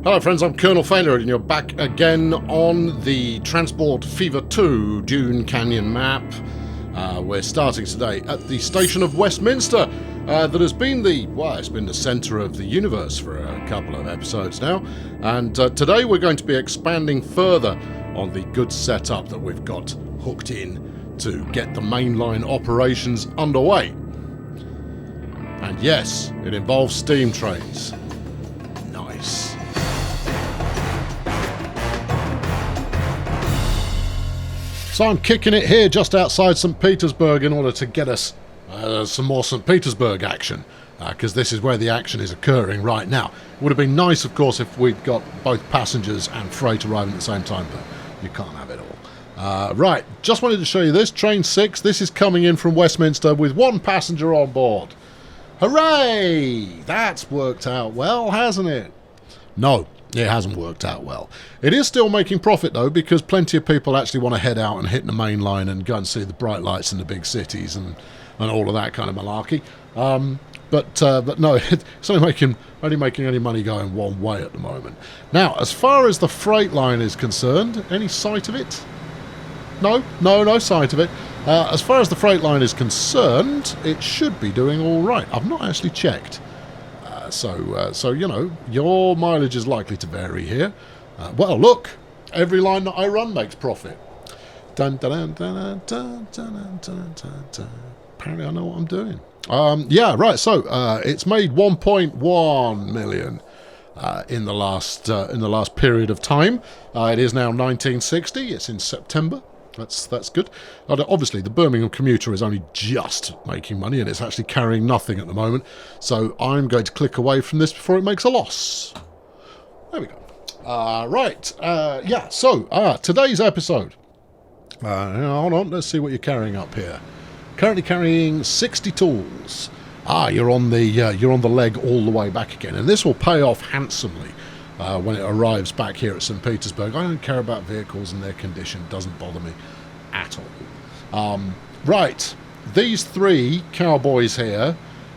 Hello friends, I'm Colonel Failure and you're back again on the Transport Fever 2 Dune Canyon map. We're starting today at the station of Westminster that has been it's been the centre of the universe for a couple of episodes now. And today we're going to be expanding further on the good setup that we've got hooked in to get the mainline operations underway. And yes, it involves steam trains. Nice. So I'm kicking it here just outside St. Petersburg in order to get us some more St. Petersburg action, because this is where the action is occurring right now. It would have been nice, of course, if we'd got both passengers and freight arriving at the same time, but you can't have it all. Right, just wanted to show you this. Train 6, this is coming in from Westminster with one passenger on board. Hooray! That's worked out well, hasn't it? No. It hasn't worked out well. It is still making profit, though, because plenty of people actually want to head out and hit the main line and go and see the bright lights in the big cities and all of that kind of malarkey. But no, it's only making any money going one way at the moment. Now, as far as the freight line is concerned, any sight of it? No sight of it. As far as the freight line is concerned, it should be doing all right. I've not actually checked. So you know, your mileage is likely to vary here. Well, look, every line that I run makes profit. Dun, dun, dun, dun, dun, dun, dun, dun, dun. Apparently I know what I'm doing. Yeah, right, so it's made 1.1 million in the last period of time. It is now 1960, it's in September. That's good. Obviously, the Birmingham commuter is only just making money, and it's actually carrying nothing at the moment. So I'm going to click away from this before it makes a loss. There we go. Right. Yeah. So today's episode. Hold on. Let's see what you're carrying up here. Currently carrying 60 tools. You're on the leg all the way back again, and this will pay off handsomely. When it arrives back here at St. Petersburg. I don't care about vehicles and their condition. It doesn't bother me at all. Right, these three cowboys here,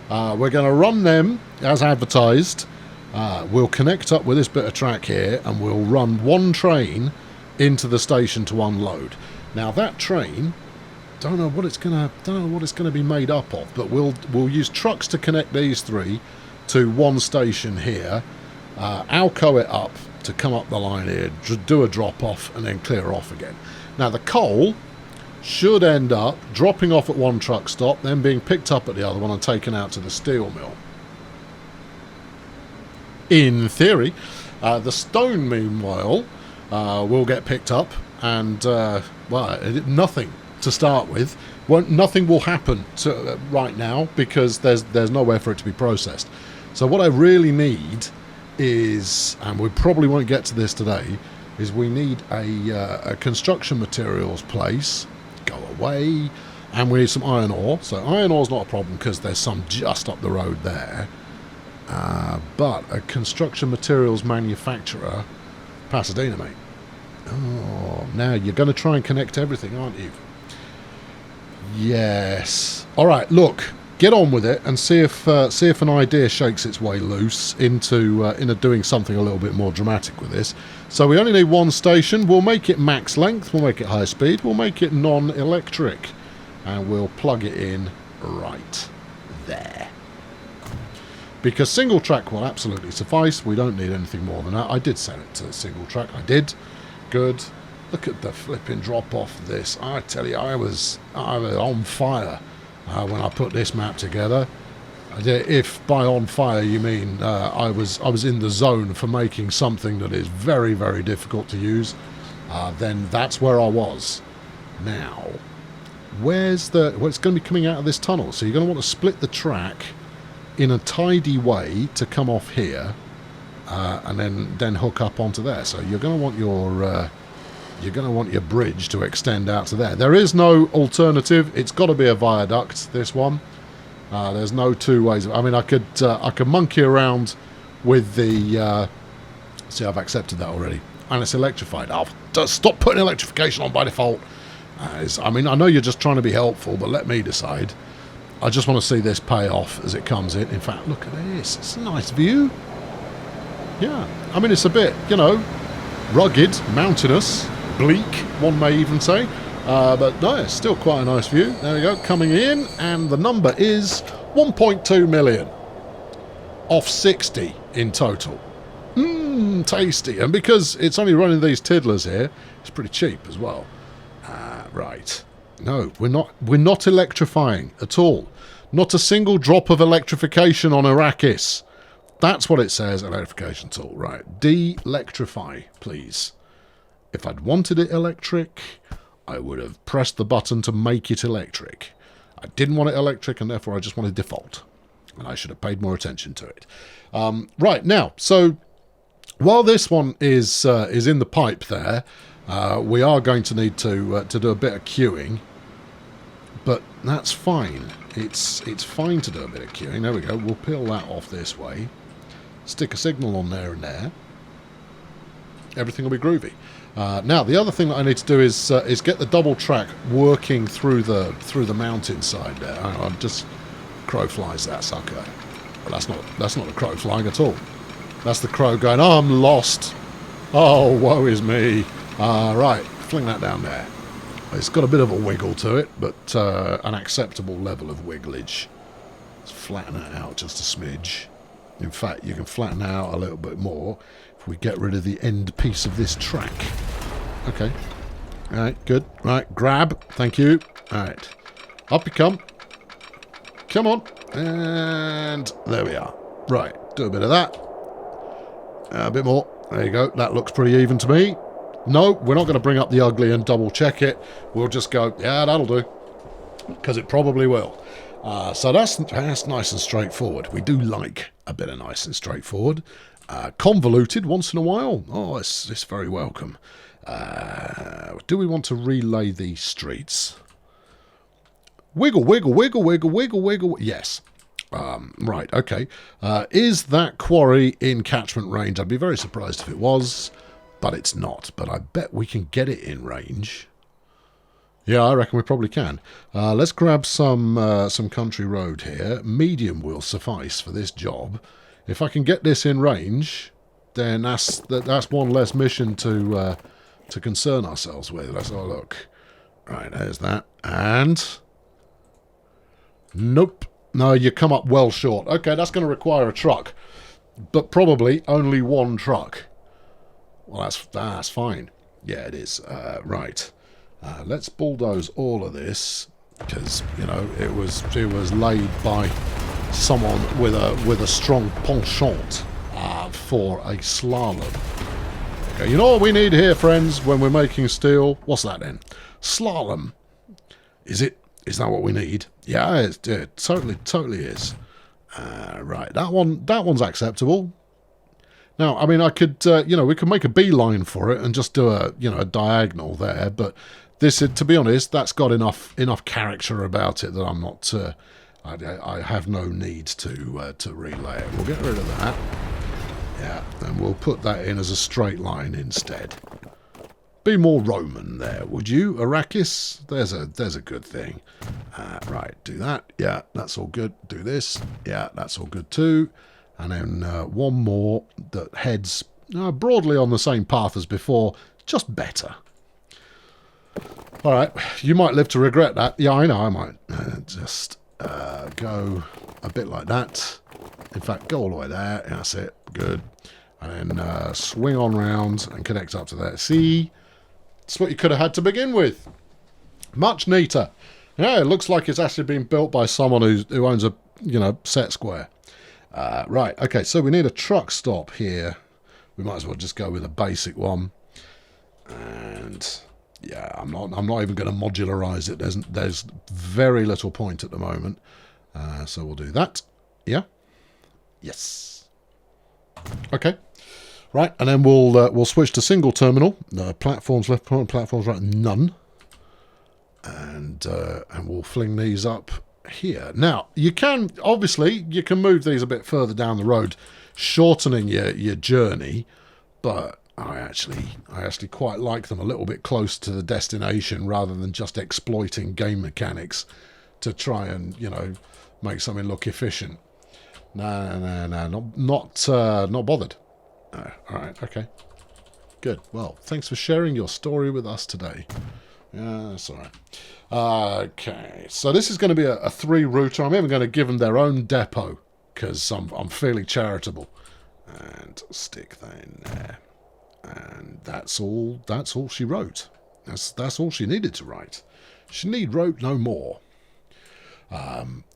we're going to run them as advertised. We'll connect up with this bit of track here and we'll run one train into the station to unload. Now that train, don't know what it's going to be made up of, but we'll use trucks to connect these three to one station here. Alco it up to come up the line here, do a drop off and then clear off again. Now the coal should end up dropping off at one truck stop, then being picked up at the other one and taken out to the steel mill. In theory. The stone, meanwhile, will get picked up and nothing to start with. Nothing will happen right now because there's nowhere for it to be processed. So what I really need is, and we probably won't get to this today, is we need a construction materials place, go away, and we need some iron ore. So iron ore's not a problem because there's some just up the road there. But a construction materials manufacturer, Pasadena, mate. Oh, now you're going to try and connect everything, aren't you? Yes. All right, look. Get on with it and see if an idea shakes its way loose into doing something a little bit more dramatic with this. So we only need one station. We'll make it max length. We'll make it high speed. We'll make it non-electric, and we'll plug it in right there. Because single track will absolutely suffice. We don't need anything more than that. I did set it to single track. I did. Good. Look at the flipping drop off of this. I tell you, I was on fire. When I put this map together. If by on fire you mean I was in the zone for making something that is very, very difficult to use, then that's where I was. Now, it's going to be coming out of this tunnel, so you're going to want to split the track in a tidy way to come off here, and then hook up onto there. So you're going to want your bridge to extend out to there. There is no alternative. It's got to be a viaduct, this one. There's no two ways. I mean, I could monkey around with the... see, I've accepted that already. And it's electrified. Just stop putting electrification on by default. I mean, I know you're just trying to be helpful, but let me decide. I just want to see this pay off as it comes in. In fact, look at this. It's a nice view. Yeah, I mean, it's a bit, you know, rugged, mountainous, bleak, one may even say. But no, it's still quite a nice view. There we go, coming in, and the number is 1.2 million off 60 in total. Tasty. And because it's only running these tiddlers here, it's pretty cheap as well. Right. No, we're not electrifying at all. Not a single drop of electrification on Arrakis. That's what it says, electrification tool. Right, de-electrify, please. If I'd wanted it electric, I would have pressed the button to make it electric. I didn't want it electric, and therefore I just wanted default. And I should have paid more attention to it. Right, now, so while this one is in the pipe there, we are going to need to do a bit of queuing. But that's fine. It's fine to do a bit of queuing. There we go. We'll peel that off this way. Stick a signal on there and there. Everything will be groovy. Now, the other thing that I need to do is get the double track working through the mountainside there. I'll just crow flies that sucker. But that's not a crow flying at all. That's the crow going, oh, I'm lost. Oh, woe is me. Right, fling that down there. It's got a bit of a wiggle to it, but an acceptable level of wigglage. Let's flatten it out just a smidge. In fact, you can flatten it out a little bit more if we get rid of the end piece of this track. Okay. All right, good. Right, grab. Thank you. All right. Up you come. Come on. And there we are. Right, do a bit of that. A bit more. There you go. That looks pretty even to me. No, we're not going to bring up the ugly and double check it. We'll just go, yeah, that'll do. Because it probably will. So that's nice and straightforward. We do like a bit of nice and straightforward. Convoluted once in a while. Oh, it's very welcome. Do we want to relay these streets? Wiggle, wiggle, wiggle, wiggle, wiggle, wiggle. Yes. Right, okay. Is that quarry in catchment range? I'd be very surprised if it was. But it's not. But I bet we can get it in range. Yeah, I reckon we probably can. Let's grab some country road here. Medium will suffice for this job. If I can get this in range, then that's one less mission to concern ourselves with. Let's have a look. Right, there's that. And nope. No, you come up well short. Okay, that's going to require a truck, but probably only one truck. Well, that's fine. Yeah, it is. Right. Let's bulldoze all of this because you know it was laid by someone with a strong penchant for a slalom. Okay, you know what we need here, friends, when we're making steel? What's that then? Slalom. Is it? Is that what we need? Yeah, it totally is. Right. That one's acceptable. Now, I mean, I could, we could make a beeline for it and just do a diagonal there. But this, to be honest, that's got enough character about it that I'm not. I have no need to relay it. We'll get rid of that. Yeah, and we'll put that in as a straight line instead. Be more Roman there, would you, Arrakis? There's a good thing. Right, do that. Yeah, that's all good. Do this. Yeah, that's all good too. And then one more that heads broadly on the same path as before, just better. All right, you might live to regret that. Yeah, I know, I might. Just go a bit like that. In fact, go all the way there. That's it. Good. And then swing on round and connect up to there. See? That's what you could have had to begin with. Much neater. Yeah, it looks like it's actually been built by someone who owns a, set square. Right, okay, so we need a truck stop here. We might as well just go with a basic one. And yeah, I'm not even going to modularize it. There's very little point at the moment. So we'll do that. Yeah. Yes. Okay. Right, and then we'll switch to single terminal. Platforms left, platforms right, none. And we'll fling these up here. Now, you can move these a bit further down the road, shortening your journey, but I actually quite like them a little bit close to the destination rather than just exploiting game mechanics to try and make something look efficient. No, not bothered. Oh, all right, okay. Good. Well, thanks for sharing your story with us today. Yeah, that's all right. Okay, so this is going to be a 3-router. I'm even going to give them their own depot because I'm fairly charitable. And stick that in there. And that's all she wrote. That's all she needed to write. She wrote no more.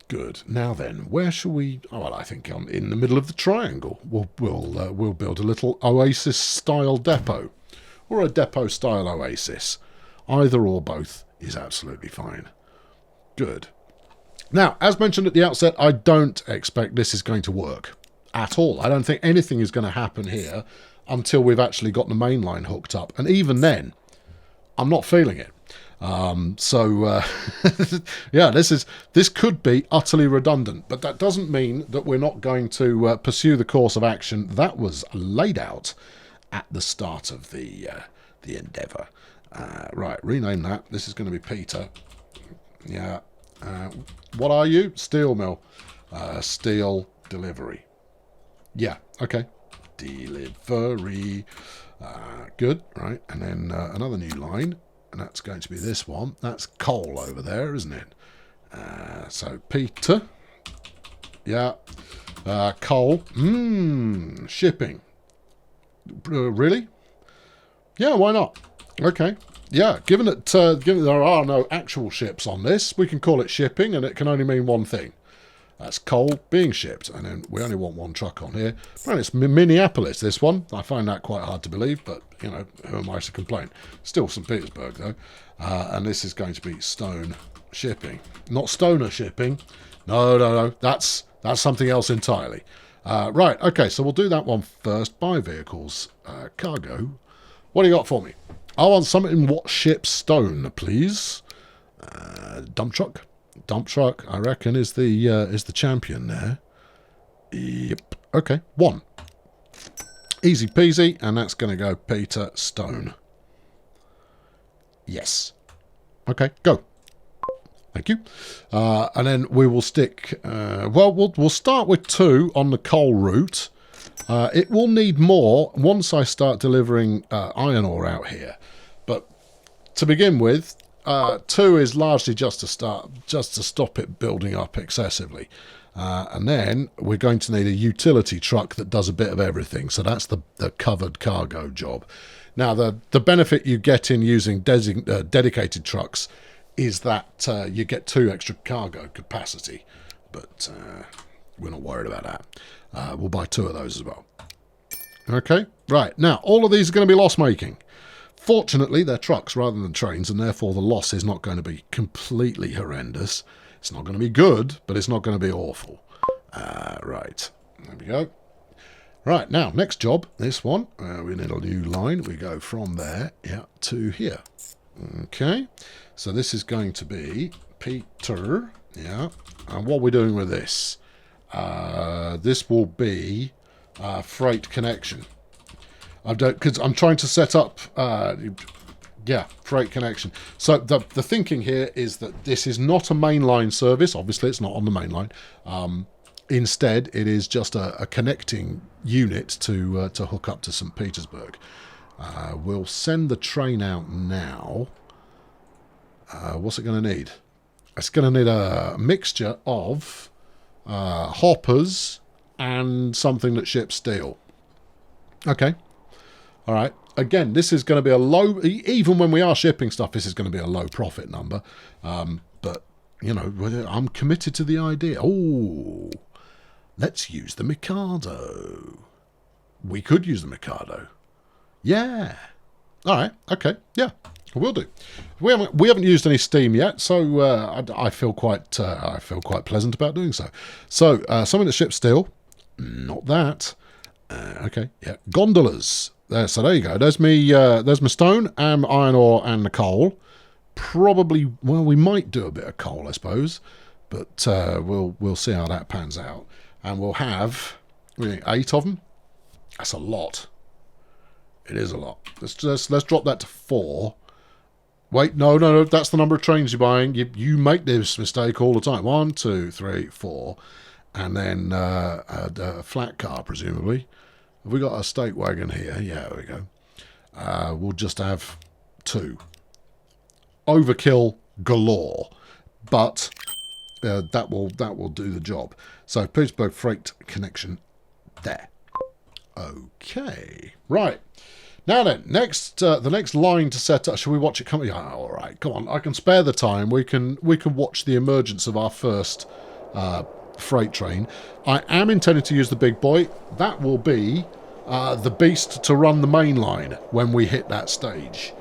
Good. Now then, where shall we? Oh, well, I think I'm in the middle of the triangle. We'll build a little oasis style depot, or a depot style oasis. Either or both is absolutely fine. Good. Now, as mentioned at the outset, I don't expect this is going to work at all. I don't think anything is going to happen here until we've actually got the main line hooked up, and even then, I'm not feeling it. Yeah, this could be utterly redundant, but that doesn't mean that we're not going to pursue the course of action that was laid out at the start of the endeavour. Right, rename that. This is going to be Peter. Yeah. What are you? Steel mill. Steel delivery. Yeah. Okay. Delivery. Good. Right, and then another new line. And that's going to be this one. That's coal over there, isn't it? So Peter. Yeah. Coal. Shipping. Really? Yeah, why not? Okay. Yeah, given that there are no actual ships on this, we can call it shipping, and it can only mean one thing. That's coal being shipped, and then we only want one truck on here. Apparently it's Minneapolis, this one. I find that quite hard to believe, but, you know, who am I to complain? Still St. Petersburg, though. And this is going to be stone shipping. Not stoner shipping. No. That's something else entirely. Right, okay, so we'll do that one first. Buy vehicles. Cargo. What do you got for me? I want something in what ships stone, please. Dump truck. Dump truck, I reckon, is the champion there. Yep. Okay, 1. Easy peasy, and that's going to go Peter Stone. Yes. Okay, go. Thank you. And then we will stick... we'll start with 2 on the coal route. It will need more once I start delivering iron ore out here. But to begin with... 2 is largely just to stop it building up excessively. And then we're going to need a utility truck that does a bit of everything. So that's the covered cargo job. Now, the benefit you get in using dedicated trucks is that you get 2 extra cargo capacity. But we're not worried about that. We'll buy 2 of those as well. Okay, right. Now, all of these are going to be loss-making. Fortunately, they're trucks rather than trains, and therefore the loss is not going to be completely horrendous. It's not going to be good, but it's not going to be awful. Right, there we go. Right, now, next job, this one. We need a new line. We go from there, to here. Okay, so this is going to be Peter, and what we're doing with this. This will be freight connection. Because I'm trying to set up, freight connection. So the thinking here is that this is not a mainline service. Obviously, it's not on the mainline. Instead, it is just a connecting unit to hook up to St. Petersburg. We'll send the train out now. What's it going to need? It's going to need a mixture of hoppers and something that ships steel. Okay. All right. Again, this is going to be a low... Even when we are shipping stuff, this is going to be a low profit number. But, you know, I'm committed to the idea. Oh, let's use the Mikado. We could use the Mikado. Yeah. All right. Okay. Yeah. We'll do. We haven't used any steam yet, so I feel quite pleasant about doing so. So something that ships steel. Not that. Okay. Yeah. Gondolas. So there you go. There's my stone and iron ore and the coal. Probably, well, we might do a bit of coal, I suppose, but we'll see how that pans out. And we'll have 8 of them. That's a lot. It is a lot. Let's drop that to 4. Wait, no. That's the number of trains you're buying. You make this mistake all the time. 1, 2, 3, 4, and then a flat car, presumably. Have we got a stake wagon here? Yeah, there we go. We'll just have 2. Overkill galore, but that will do the job. So Petersburg freight connection there. Okay, right. Now then, the next line to set up. Shall we watch it come? Yeah, all right. Come on, I can spare the time. We can watch the emergence of our first freight train. I am intending to use the big boy. That will be the beast to run the main line when we hit that stage.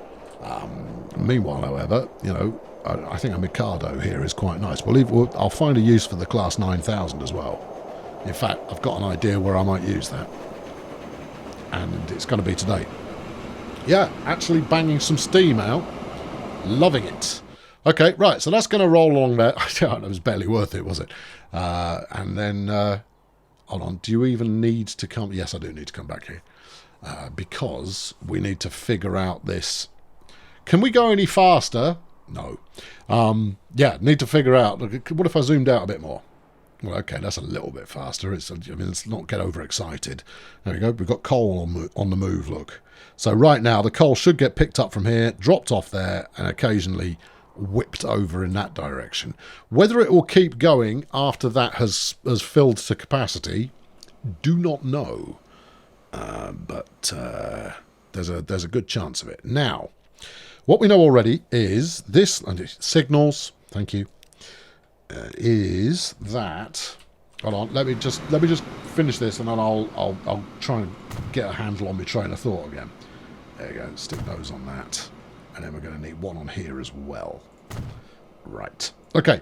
Meanwhile, however, you know, I think a Mikado here is quite nice. I'll find a use for the Class 9000 as well. In fact, I've got an idea where I might use that. And it's going to be today. Yeah, actually banging some steam out. Loving it. Okay, right, so that's going to roll along there. It was barely worth it, was it? And then, hold on, do you even need to come? Yes, I do need to come back here. Because we need to figure out this. Can we go any faster? No. Yeah, need to figure out. What if I zoomed out a bit more? Well, okay, that's a little bit faster. Let's not get overexcited. There we go. We've got coal on the move, look. So right now, the coal should get picked up from here, dropped off there, and occasionally whipped over in that direction. Whether it will keep going after that has filled to capacity, do not know. But there's a good chance of it. Now, what we know already is this signals. Thank you. Is that? Hold on. Let me just finish this, and then I'll try and get a handle on my train of thought again. There you go. Stick those on that, and then we're going to need one on here as well. Right. Okay.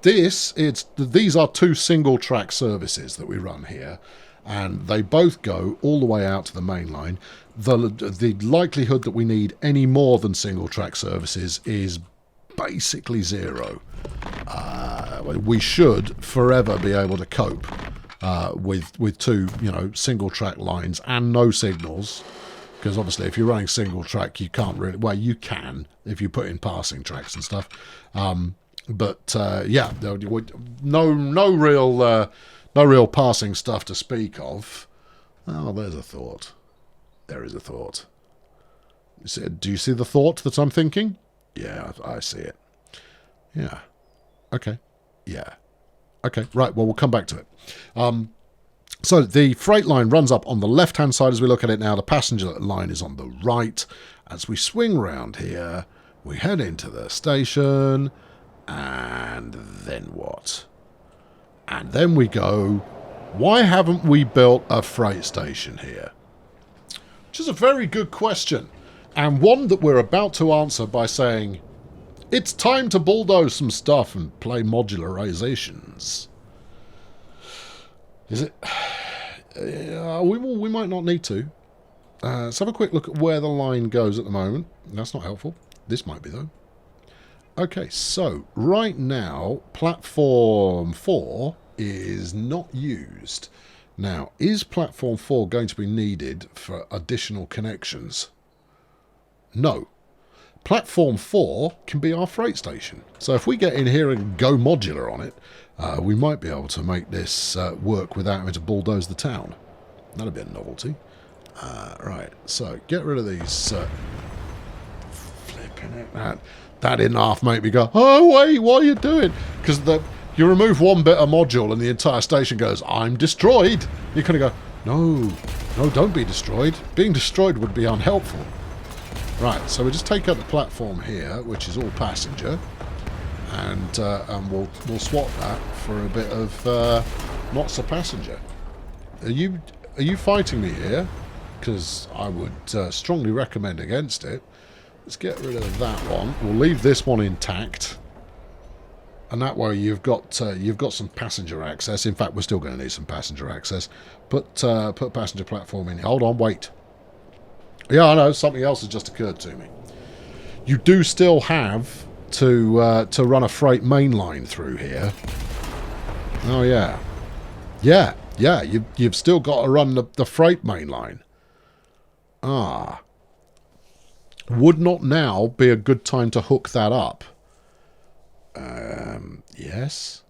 These are 2 single track services that we run here, and they both go all the way out to the main line. The likelihood that we need any more than single track services is basically 0. We should forever be able to cope with 2, single track lines and no signals, because obviously if you're running single track, you can't really. Well, you can if you put in passing tracks and stuff, but yeah, no real passing stuff to speak of. Oh, there's a thought. There is a thought. Do you see the thought that I'm thinking? Yeah, I see it. Yeah. Okay. Yeah. Okay. Right. Well, we'll come back to it. So the freight line runs up on the left-hand side as we look at it now. The passenger line is on the right. As we swing round here, we head into the station. And then what? And then we go, why haven't we built a freight station here? Which is a very good question. And one that we're about to answer by saying, it's time to bulldoze some stuff and play modularizations. Is it? We might not need to. Let's have a quick look at where the line goes at the moment. That's not helpful. This might be, though. Okay, so right now, platform 4 is not used. Now, is platform 4 going to be needed for additional connections? No. Platform 4 can be our freight station. So if we get in here and go modular on it, we might be able to make this work without having to bulldoze the town. That'd be a novelty. Right, so get rid of these... flipping it. That didn't half make me go, oh wait, what are you doing? Because you remove one bit of module and the entire station goes, I'm destroyed. You kind of go, no, don't be destroyed. Being destroyed would be unhelpful. Right, so we just take out the platform here, which is all passenger, and we'll swap that for a bit of not so passenger. Are you fighting me here? Because I would strongly recommend against it. Let's get rid of that one. We'll leave this one intact, and that way you've got some passenger access. In fact, we're still going to need some passenger access. Put passenger platform in. Hold on, wait. Yeah, I know, something else has just occurred to me. You do still have to run a freight main line through here. Oh, yeah. Yeah, you've still got to run the freight main line. Ah. Would not now be a good time to hook that up? Yes.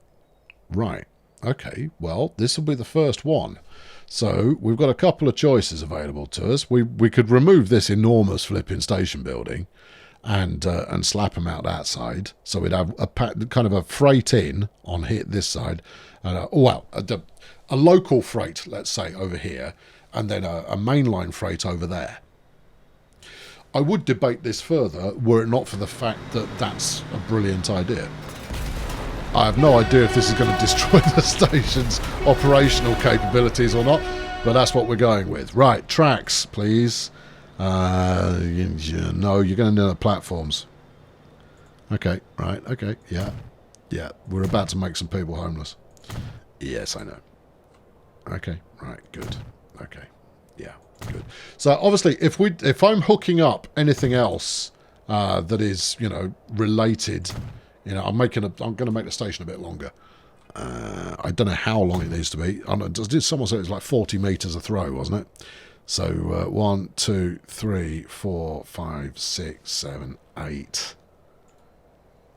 Right. Okay, well, this will be the first one. So we've got a couple of choices available to us. We could remove this enormous flipping station building and slap them out that side. So we'd have kind of a freight in on this side. A local freight, let's say, over here, and then a mainline freight over there. I would debate this further were it not for the fact that that's a brilliant idea. I have no idea if this is going to destroy the station's operational capabilities or not, but that's what we're going with. Right, tracks, please. No, you're going to need platforms. Okay, right, okay, yeah. Yeah, we're about to make some people homeless. Yes, I know. Okay, right, good. Okay, yeah, good. So obviously, if I'm hooking up anything else that is, related, I'm going to make the station a bit longer. I don't know how long it needs to be. Did someone say it was like 40 meters a throw, wasn't it? So 1, 2, 3, 4, 5, 6, 7, 8.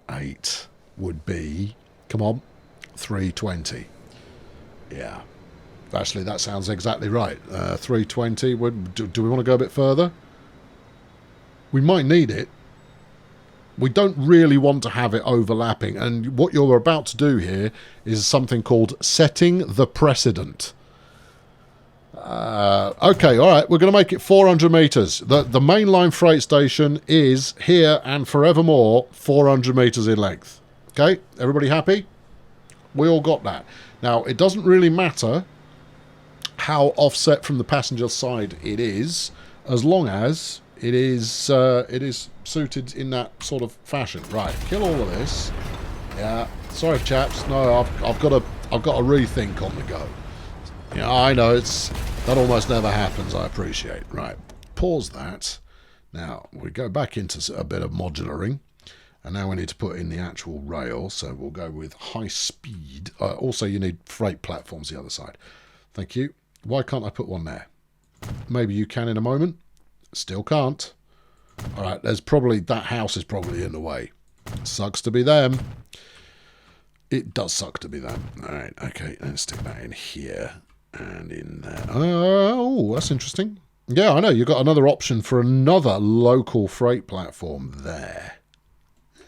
8 would be, come on, 320. Yeah. Actually, that sounds exactly right. 320. Do we want to go a bit further? We might need it. We don't really want to have it overlapping. And what you're about to do here is something called setting the precedent. Okay, all right. We're going to make it 400 meters. The mainline freight station is here and forevermore 400 meters in length. Okay, everybody happy? We all got that. Now, it doesn't really matter how offset from the passenger side it is, as long as it is suited in that sort of fashion. Right, kill all of this. Yeah, sorry chaps. No, I've got a rethink on the go. Yeah, I know that almost never happens. I appreciate. Right, pause that. Now we go back into a bit of modularing, and now we need to put in the actual rail. So we'll go with high speed. Also, you need freight platforms the other side. Thank you. Why can't I put one there? Maybe you can in a moment. Still can't. All right, that house is probably in the way. Sucks to be them. It does suck to be them. All right, okay, let's stick that in here and in there. Oh, that's interesting. Yeah, I know. You've got another option for another local freight platform there.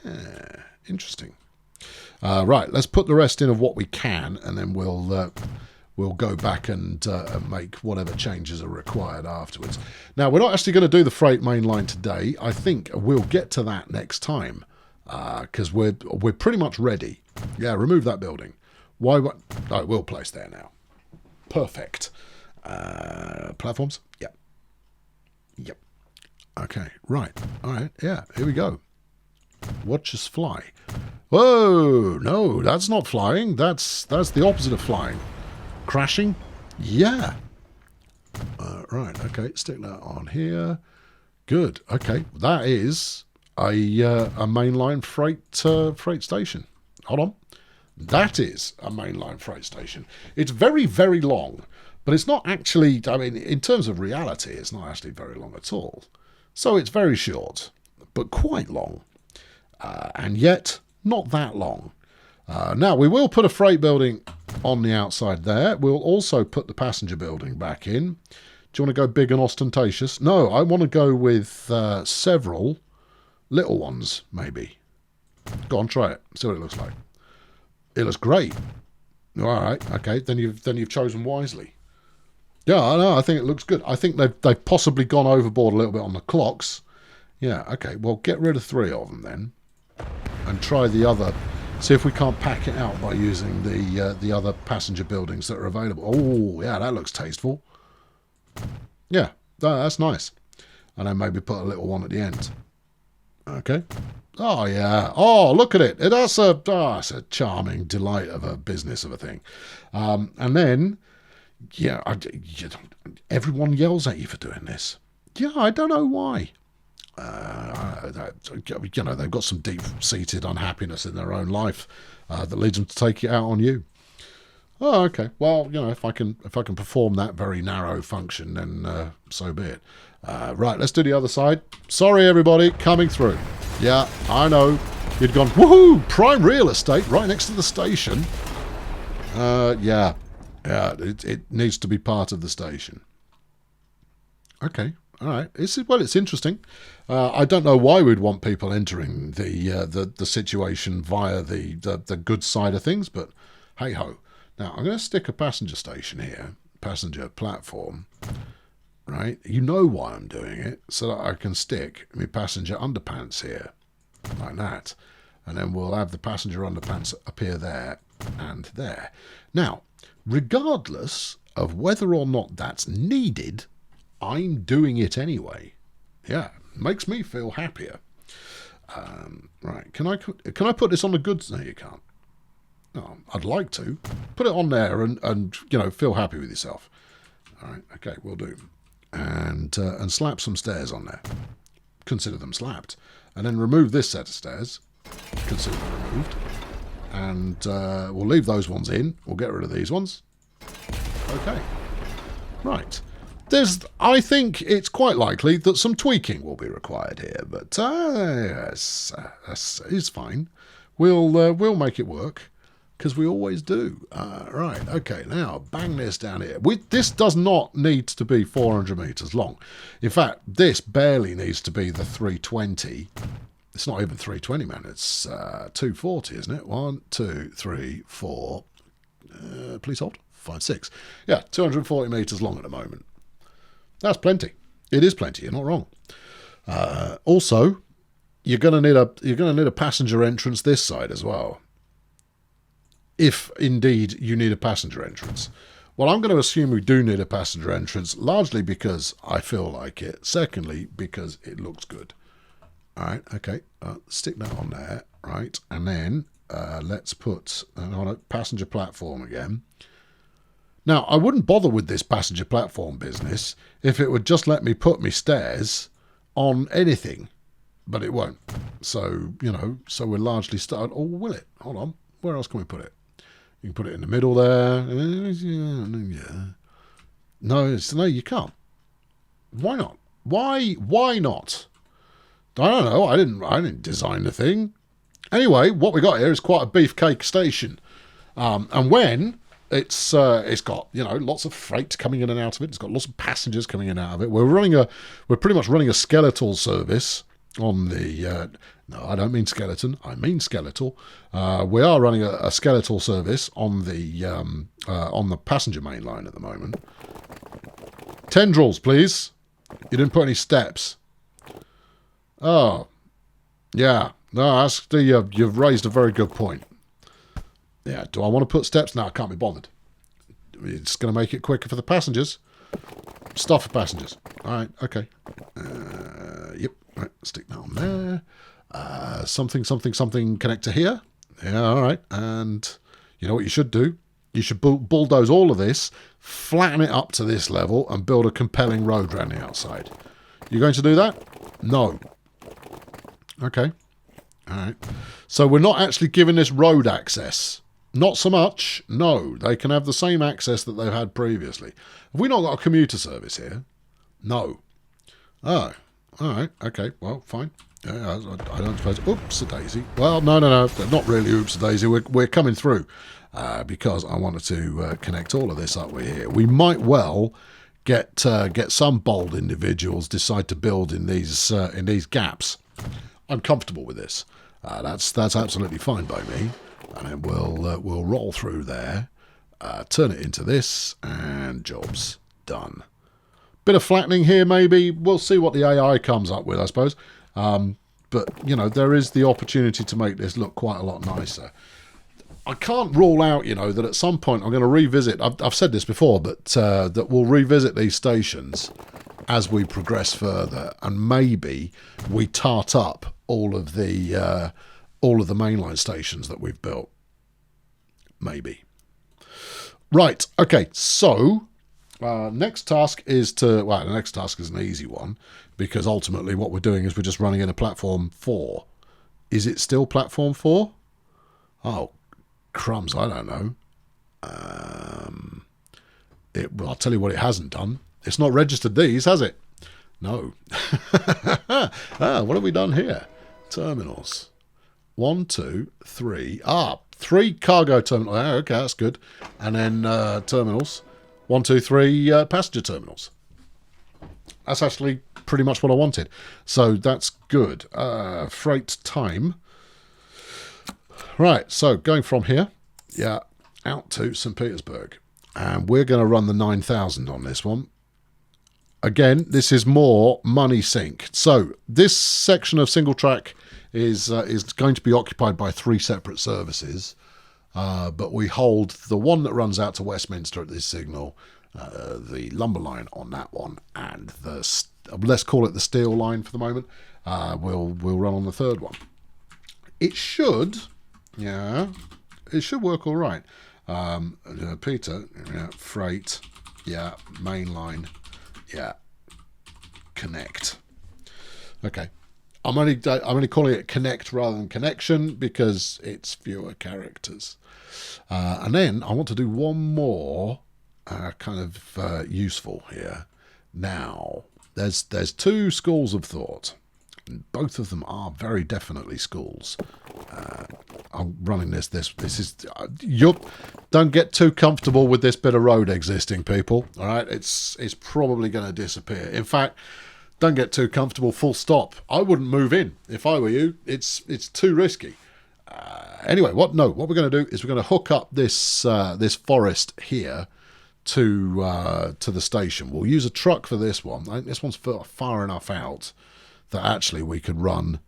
Yeah, interesting. Right, let's put the rest in of what we can, and then we'll go back and make whatever changes are required afterwards. Now, we're not actually going to do the freight main line today. I think we'll get to that next time because we're pretty much ready. Yeah, remove that building. Why? Oh, we'll place there now. Perfect. Platforms? Yep. Yep. Okay, right. All right, yeah, here we go. Watch us fly. Whoa, no, that's not flying. That's the opposite of flying. Crashing? Yeah. Right, okay, stick that on here. Good, okay, that is a mainline freight station. Hold on. That is a mainline freight station. It's very, very long, but it's not actually, in terms of reality, it's not actually very long at all. So it's very short, but quite long. And yet, not that long. Now, we will put a freight building on the outside there. We'll also put the passenger building back in. Do you want to go big and ostentatious? No, I want to go with several little ones, maybe. Go on, try it. See what it looks like. It looks great. All right, okay. Then you've chosen wisely. Yeah, I know. I think it looks good. I think they've possibly gone overboard a little bit on the clocks. Yeah, okay. Well, get rid of 3 of them then, and try the other. See if we can't pack it out by using the other passenger buildings that are available. Oh, yeah, that looks tasteful. Yeah, that's nice. And then maybe put a little one at the end. Okay. Oh, yeah. Oh, look at it. That's a charming delight of a business of a thing. And then, yeah, everyone yells at you for doing this. Yeah, I don't know why. They've got some deep-seated unhappiness in their own life that leads them to take it out on you. Oh, okay. Well, if I can perform that very narrow function, then so be it. Right, let's do the other side. Sorry, everybody, coming through. Yeah, I know. You'd gone, woohoo, prime real estate right next to the station. Yeah. Yeah, it needs to be part of the station. Okay, all right. It's interesting. I don't know why we'd want people entering the situation via the good side of things, but hey ho. Now I'm going to stick a passenger station here, passenger platform. Right, you know why I'm doing it, so that I can stick my passenger underpants here, like that, and then we'll have the passenger underpants appear there and there. Now, regardless of whether or not that's needed, I'm doing it anyway. Yeah, makes me feel happier. Right, can I put this on the goods? No, you can't. No, I'd like to. Put it on there and feel happy with yourself. All right, okay, we'll do. And slap some stairs on there. Consider them slapped. And then remove this set of stairs. Consider them removed. And we'll leave those ones in. We'll get rid of these ones. Okay. Right. I think it's quite likely that some tweaking will be required here, but yes, it's fine. We'll make it work. Because we always do. Right, okay, now bang this down here. This does not need to be 400 metres long. In fact, this barely needs to be the 320. It's not even 320, man. It's 240, isn't it? 1, 2, 3, 4. Please hold. 5, 6. Yeah, 240 metres long at the moment. That's plenty. It is plenty. You're not wrong. Also, you're going to need a passenger entrance this side as well. If indeed you need a passenger entrance. Well, I'm going to assume we do need a passenger entrance, largely because I feel like it. Secondly, because it looks good. All right, okay, stick that on there, right? And then let's put on a passenger platform again. Now, I wouldn't bother with this passenger platform business if it would just let me put me stairs on anything, but it won't. So, so we're largely starting. Oh, will it? Hold on. Where else can we put it? You can put it in the middle there. Yeah. No, you can't. Why not? Why not? I don't know. I didn't design the thing. Anyway, what we got here is quite a beefcake station. And when it's got, lots of freight coming in and out of it. It's got lots of passengers coming in and out of it. We're pretty much running a skeletal service on the no, I don't mean skeleton, I mean skeletal. We are running a skeletal service on the passenger main line at the moment. Tendrils, please. You didn't put any steps. Oh, yeah. No, you've raised a very good point. Yeah, do I want to put steps? No, I can't be bothered. It's going to make it quicker for the passengers. Stuff for passengers. All right, okay. Yep, all right, stick that on there. Something connector here. Yeah, all right. And you know what you should do? You should bulldoze all of this, flatten it up to this level, and build a compelling road around the outside. You going to do that? No. Okay. All right. So we're not actually giving this road access. Not so much. No, they can have the same access that they've had previously. Have we not got a commuter service here? No. Oh, all right. Okay, well, fine. Yeah, I don't suppose. Oops-a-daisy. Well, no. Not really oops-a-daisy. We're coming through because I wanted to connect all of this up with here. We might well get some bold individuals decide to build in these gaps. I'm comfortable with this. That's absolutely fine by me. And then we'll roll through there, turn it into this, and job's done. Bit of flattening here, maybe. We'll see what the AI comes up with, I suppose. But, there is the opportunity to make this look quite a lot nicer. I can't rule out, that at some point I'm going to revisit, I've said this before, but that we'll revisit these stations as we progress further, and maybe we tart up all of the mainline stations that we've built. Maybe. Right, okay, so next task is the next task is an easy one, because ultimately what we're doing is we're just running in a platform 4. Is it still platform 4? Oh, crumbs, I don't know. I'll tell you what it hasn't done. It's not registered these, has it? No. What have we done here? Terminals. 1, 2, 3. 3 cargo terminals. Oh, okay, that's good. And then terminals. 1, 2, 3 passenger terminals. That's actually pretty much what I wanted. So that's good. Freight time. Right, so going from here, out to St. Petersburg. And we're going to run the 9,000 on this one. Again, this is more money sink. So this section of single track is going to be occupied by 3 separate services. But we hold the one that runs out to Westminster at this signal, the lumber line on that one, and the let's call it the steel line for the moment. We'll run on the third one. It should work all right. Peter, freight, mainline, connect. Okay, I'm only calling it connect rather than connection because it's fewer characters. And then I want to do one more kind of useful here. Now, there's 2 schools of thought. Both of them are very definitely schools. I'm running this is you don't get too comfortable with this bit of road existing, people. All right, it's probably going to disappear. In fact, don't get too comfortable. Full stop. I wouldn't move in if I were you. It's too risky. Anyway, what we're going to do is we're going to hook up this this forest here to the station. We'll use a truck for this one. I think this one's far enough out that actually we could run,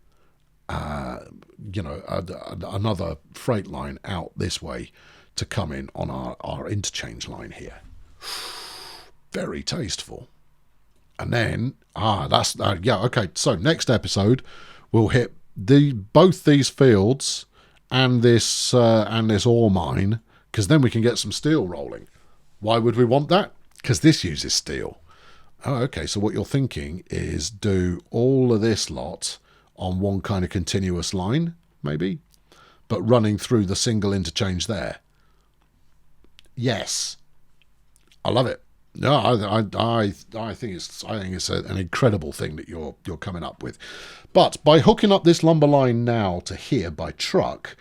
another freight line out this way to come in on our interchange line here. Very tasteful. And then, okay. So next episode, we'll hit both these fields and this ore mine, because then we can get some steel rolling. Why would we want that? Because this uses steel. Oh, okay, so what you're thinking is do all of this lot on one kind of continuous line, maybe, but running through the single interchange there. Yes, I love it. No, I think it's an incredible thing that you're coming up with. But by hooking up this lumber line now to here by truck,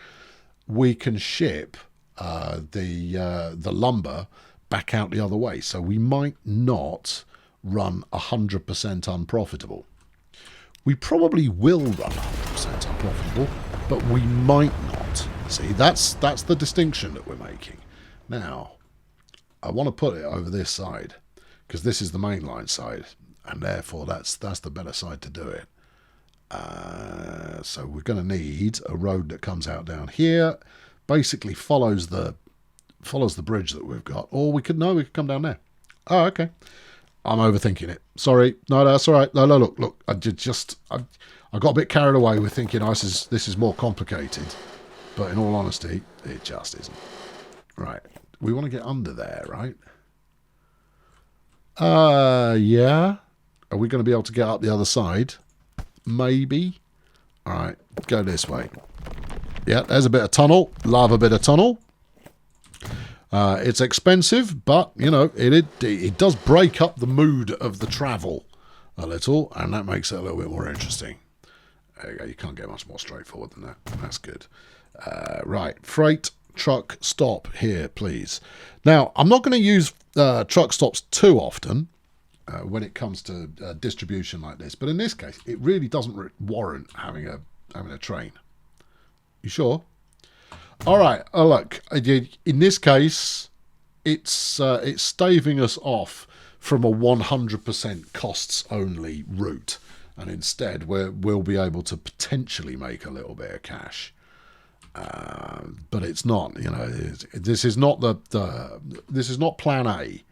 we can ship the lumber back out the other way. So we might not run 100% unprofitable. We probably will run 100% unprofitable, but we might not. See, that's the distinction that we're making. Now, I want to put it over this side because this is the mainline side, and therefore that's the better side to do it. So we're going to need a road that comes out down here, basically follows the bridge that we've got, or we could come down there. Oh, okay. I'm overthinking it. Sorry. No, that's all right. No, look. I got a bit carried away with thinking this is more complicated, but in all honesty, it just isn't. Right. We want to get under there, right? Yeah. Are we going to be able to get up the other side? Maybe. All right. Go this way. Yeah, there's a bit of tunnel. Love a bit of tunnel. It's expensive, but, it does break up the mood of the travel a little, and that makes it a little bit more interesting. There you go. You can't get much more straightforward than that. That's good. Right. Freight truck stop here, please. Now, I'm not going to use truck stops too often when it comes to distribution like this, but in this case, it really doesn't warrant having a train. You sure? All right. Look, in this case, it's staving us off from a 100% costs only route, and instead we'll be able to potentially make a little bit of cash. But it's not. This is not this is not Plan A.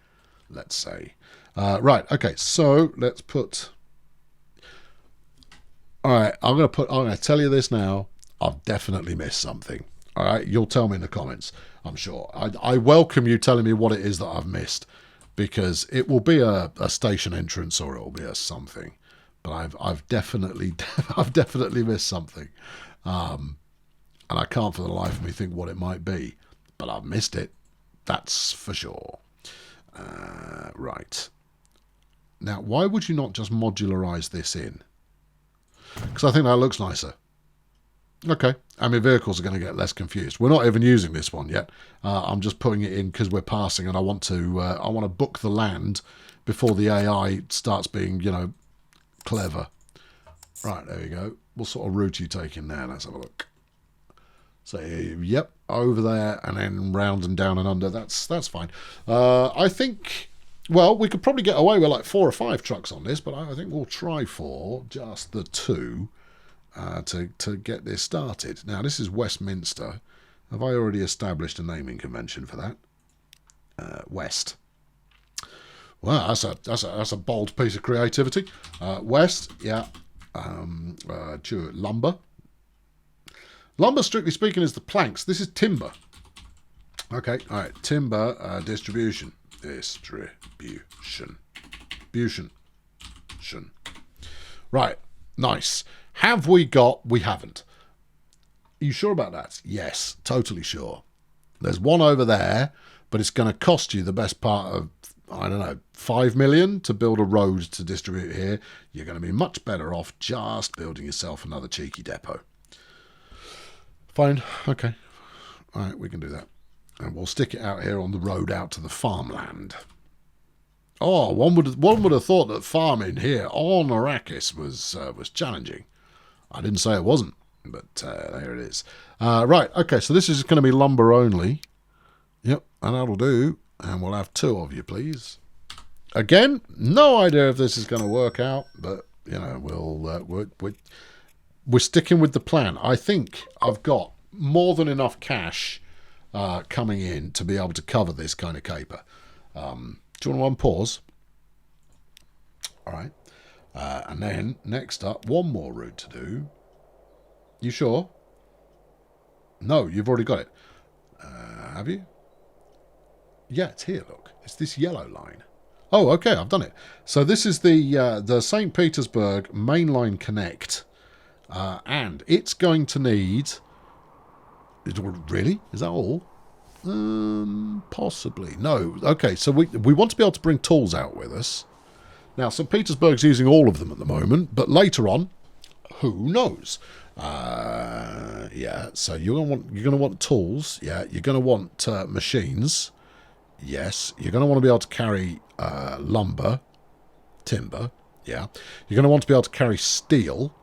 Let's say. Right. Okay. So let's put. All right. I'm going to tell you this now. I've definitely missed something. All right, you'll tell me in the comments, I'm sure. I welcome you telling me what it is that I've missed, because it will be a station entrance or it will be a something. But I've definitely missed something, and I can't for the life of me think what it might be. But I've missed it, that's for sure. Right. Now, why would you not just modularize this in? Because I think that looks nicer. Okay. I mean, vehicles are going to get less confused. We're not even using this one yet. I'm just putting it in because we're passing, and I want to book the land before the AI starts being, clever. Right, there we go. What sort of route are you taking there? Let's have a look. So, yep, over there and then round and down and under. That's fine. I think, well, we could probably get away with like 4 or 5 trucks on this, but I think we'll try for just the 2 to get this started. Now, this is Westminster. Have I already established a naming convention for that? West. Wow, that's a bold piece of creativity. West, yeah. Lumber. Lumber, strictly speaking, is the planks. This is timber. Okay, all right. Timber distribution. Distribution. Right, nice. Have we got... We haven't. Are you sure about that? Yes, totally sure. There's one over there, but it's going to cost you the best part of, I don't know, 5 million to build a road to distribute here. You're going to be much better off just building yourself another cheeky depot. Fine, okay. All right, we can do that. And we'll stick it out here on the road out to the farmland. Oh, one would have thought that farming here on Arrakis was challenging. I didn't say it wasn't, but there it is. Right, okay, so this is going to be lumber only. Yep, and that'll do. And we'll have 2 of you, please. Again, no idea if this is going to work out, but, we're sticking with the plan. I think I've got more than enough cash coming in to be able to cover this kind of caper. Do you want to unpause? All right. And then, next up, one more route to do. You sure? No, you've already got it. Have you? Yeah, it's here, look. It's this yellow line. Oh, okay, I've done it. So this is the St. Petersburg mainline connect. And it's going to need... Really? Is that all? Possibly. No. Okay, so we want to be able to bring tools out with us. Now, St. Petersburg's using all of them at the moment, but later on, who knows? Yeah, so you're going to want tools. Yeah, you're going to want machines. Yes, you're going to want to be able to carry lumber, timber. Yeah, you're going to want to be able to carry steel.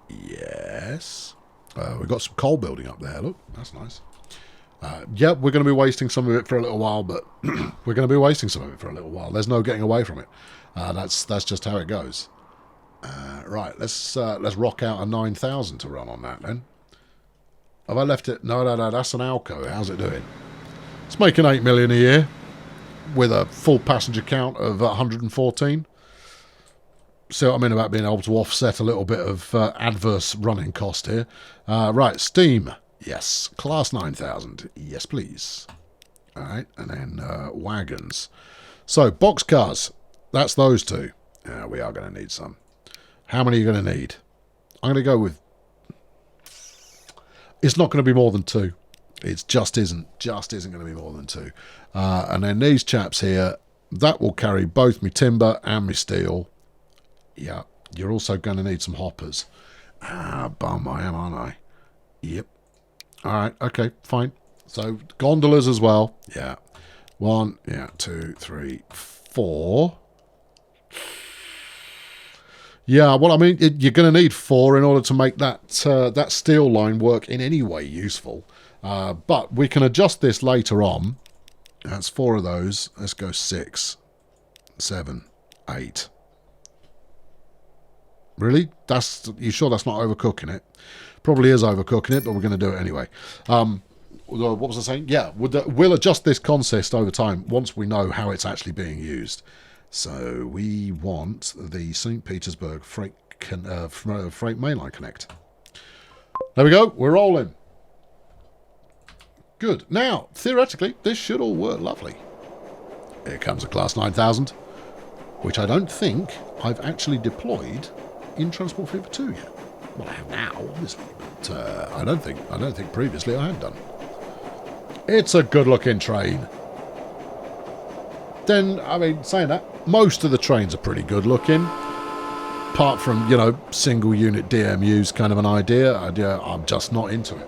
Yes. We've got some coal building up there. Look, that's nice. Yeah, we're going to be wasting some of it for a little while, but we're going to be wasting some of it for a little while. There's no getting away from it. That's just how it goes. Right, let's rock out a 9,000 to run on that then. Have I left it? No, that's an Alco. How's it doing? It's making 8 million a year with a full passenger count of 114. See what I mean about being able to offset a little bit of adverse running cost here. Right, steam. Yes. Class 9,000. Yes, please. All right, and then wagons. So, boxcars. That's those 2. Yeah, we are going to need some. How many are you going to need? I'm going to go with... It's not going to be more than 2. It just isn't going to be more than 2. And then these chaps here, that will carry both me timber and me steel. Yeah, you're also going to need some hoppers. Bum I am, aren't I? Yep. All right, okay, fine. So, gondolas as well. Yeah. 1, yeah, 2, 3, 4. Yeah, well, I mean, you're going to need 4 in order to make that that steel line work in any way useful. But we can adjust this later on. That's 4 of those. Let's go 6, 7, 8. Really? You sure that's not overcooking it? Probably is overcooking it, but we're going to do it anyway. What was I saying? Yeah, we'll adjust this consist over time once we know how it's actually being used. So we want the St. Petersburg Freight Mainline Connect. There we go. We're rolling. Good. Now, theoretically, this should all work lovely. Here comes a Class 9000, which I don't think I've actually deployed in Transport Fever 2 yet. Well, I have now, obviously, but I don't think previously I had done. It's a good-looking train. Then, I mean, saying that, most of the trains are pretty good-looking. apart from, you know, single unit DMU's kind of an idea, I'm just not into it.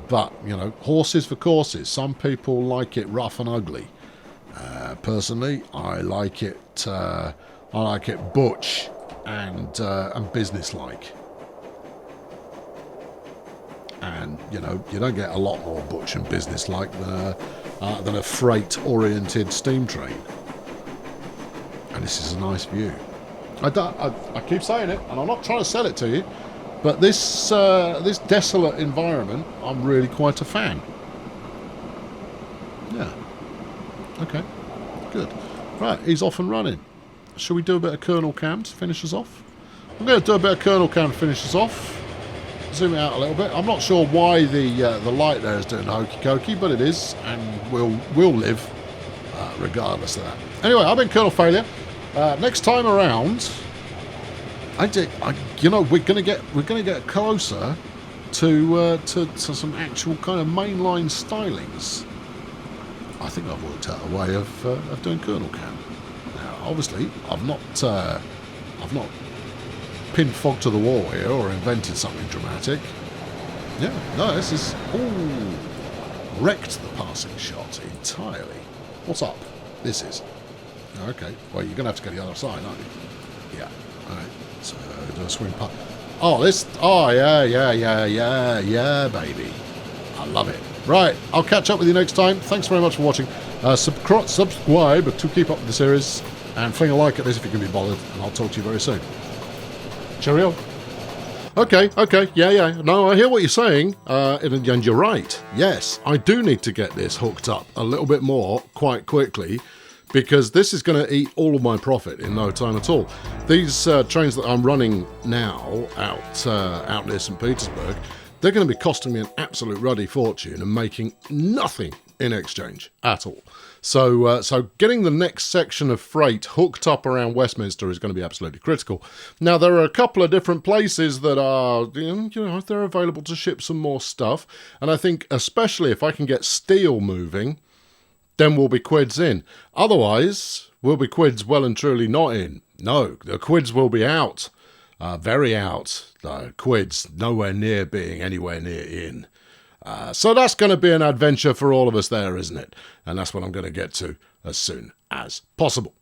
But, you know, horses for courses. Some people like it rough and ugly. Personally, I like it butch and business-like. And, you know, you don't get a lot more butch and business-like than a freight-oriented steam train. And this is a nice view. I keep saying it, and I'm not trying to sell it to you, but this desolate environment, I'm really quite a fan. Yeah. Okay. Good. Right, he's off and running. Shall we do a bit of Colonel Cam to finish us off? I'm going to do a bit of Colonel Cam to finish us off. Zoom it out a little bit. I'm not sure why the light there is doing hokey cokey, but it is, and we'll live regardless of that. Anyway, I've been Colonel Failure. Next time around, you know, we're gonna get closer to some actual kind of mainline stylings. I think I've worked out a way of doing Colonel Cam. Now, obviously, I've not pinned fog to the wall here or invented something dramatic. Yeah, no, this is wrecked the passing shot entirely. What's up? This is. Okay, well, you're going to have to go to the other side, aren't you? Yeah, alright. So, do a swing putt. Oh, this... Oh, yeah, baby. I love it. Right, I'll catch up with you next time. Thanks very much for watching. Subscribe to keep up with the series, and fling a like at this if you can be bothered, and I'll talk to you very soon. Cheerio. Okay, yeah. No, I hear what you're saying, and you're right. Yes, I do need to get this hooked up a little bit more quite quickly, because this is going to eat all of my profit in no time at all. These trains that I'm running now out near St. Petersburg, they're going to be costing me an absolute ruddy fortune and making nothing in exchange at all. So getting the next section of freight hooked up around Westminster is going to be absolutely critical. Now, there are a couple of different places that are, you know, they're available to ship some more stuff. And I think especially if I can get steel moving, then we'll be quids in. Otherwise, we'll be quids well and truly not in. No, the quids will be out. Very out. Quids nowhere near being anywhere near in. So that's going to be an adventure for all of us there, isn't it? And that's what I'm going to get to as soon as possible.